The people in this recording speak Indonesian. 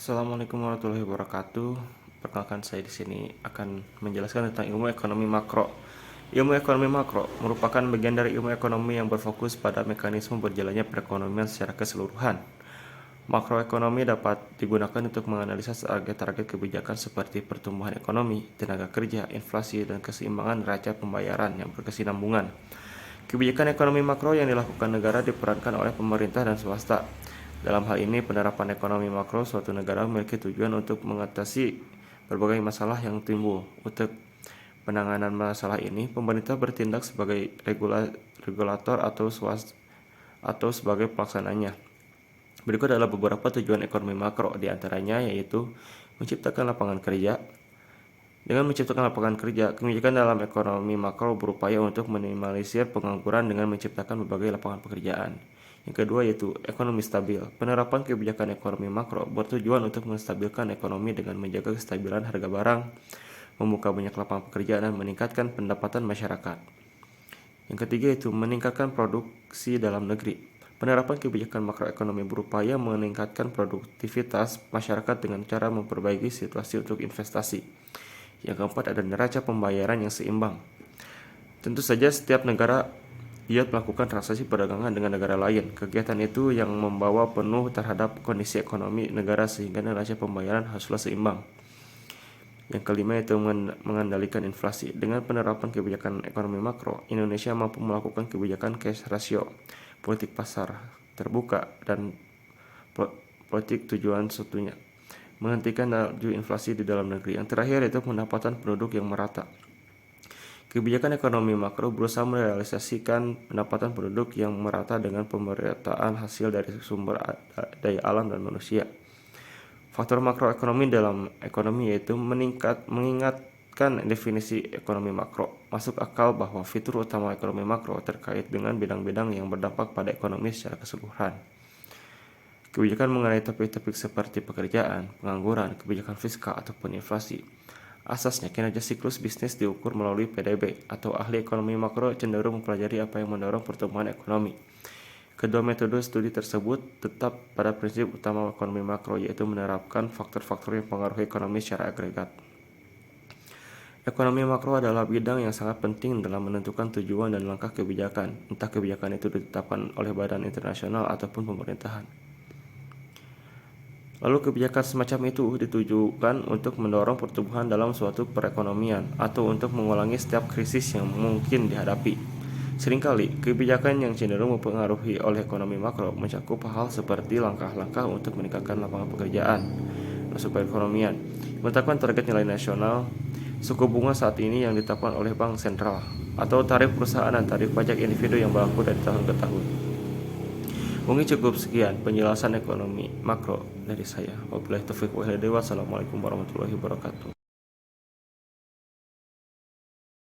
Assalamualaikum warahmatullahi wabarakatuh. Perkenalkan, saya di sini akan menjelaskan tentang ilmu ekonomi makro. Ilmu ekonomi makro merupakan bagian dari ilmu ekonomi yang berfokus pada mekanisme berjalannya perekonomian secara keseluruhan. Makroekonomi dapat digunakan untuk menganalisa target-target kebijakan seperti pertumbuhan ekonomi, tenaga kerja, inflasi, dan keseimbangan neraca pembayaran yang berkesinambungan. Kebijakan ekonomi makro yang dilakukan negara diperankan oleh pemerintah dan swasta. Dalam hal ini, penerapan ekonomi makro suatu negara memiliki tujuan untuk mengatasi berbagai masalah yang timbul. Untuk penanganan masalah ini, pemerintah bertindak sebagai regulator atau sebagai pelaksananya. Berikut adalah beberapa tujuan ekonomi makro, di antaranya yaitu menciptakan lapangan kerja. Dengan menciptakan lapangan kerja, kebijakan dalam ekonomi makro berupaya untuk meminimalisir pengangguran dengan menciptakan berbagai lapangan pekerjaan. Yang kedua yaitu ekonomi stabil. Penerapan kebijakan ekonomi makro bertujuan untuk menstabilkan ekonomi dengan menjaga kestabilan harga barang, membuka banyak lapangan pekerjaan, dan meningkatkan pendapatan masyarakat. Yang ketiga yaitu meningkatkan produksi dalam negeri. Penerapan kebijakan makroekonomi berupaya meningkatkan produktivitas masyarakat dengan cara memperbaiki situasi untuk investasi. Yang keempat ada neraca pembayaran yang seimbang. Tentu saja setiap negara giat melakukan transaksi perdagangan dengan negara lain. Kegiatan itu yang membawa penuh terhadap kondisi ekonomi negara sehingga neraca pembayaran haruslah seimbang. Yang kelima yaitu mengendalikan inflasi. Dengan penerapan kebijakan ekonomi makro, Indonesia mampu melakukan kebijakan cash ratio, politik pasar terbuka, dan politik tujuan satunya, menghentikan laju inflasi di dalam negeri. Yang terakhir yaitu pendapatan penduduk yang merata. Kebijakan ekonomi makro berusaha merealisasikan pendapatan penduduk yang merata dengan pemerataan hasil dari sumber daya alam dan manusia. Faktor makroekonomi dalam ekonomi yaitu mengingatkan definisi ekonomi makro. Masuk akal bahwa fitur utama ekonomi makro terkait dengan bidang-bidang yang berdampak pada ekonomi secara keseluruhan. Kebijakan mengenai topik-topik seperti pekerjaan, pengangguran, kebijakan fiskal, ataupun inflasi. Asasnya, kinerja siklus bisnis diukur melalui PDB, atau ahli ekonomi makro cenderung mempelajari apa yang mendorong pertumbuhan ekonomi. Kedua metode studi tersebut tetap pada prinsip utama ekonomi makro, yaitu menerapkan faktor-faktor yang mempengaruhi ekonomi secara agregat. Ekonomi makro adalah bidang yang sangat penting dalam menentukan tujuan dan langkah kebijakan, entah kebijakan itu ditetapkan oleh badan internasional ataupun pemerintahan. Lalu kebijakan semacam itu ditujukan untuk mendorong pertumbuhan dalam suatu perekonomian atau untuk mengulangi setiap krisis yang mungkin dihadapi. Seringkali, kebijakan yang cenderung mempengaruhi oleh ekonomi makro mencakup hal seperti langkah-langkah untuk meningkatkan lapangan pekerjaan, masuk perekonomian, menetapkan target nilai nasional, suku bunga saat ini yang ditetapkan oleh Bank Sentral, atau tarif perusahaan dan tarif pajak individu yang berlaku dari tahun ke tahun. Mungkin cukup sekian penjelasan ekonomi makro dari saya. Wabillahi taufiq wal hidayah. Wassalamualaikum warahmatullahi wabarakatuh.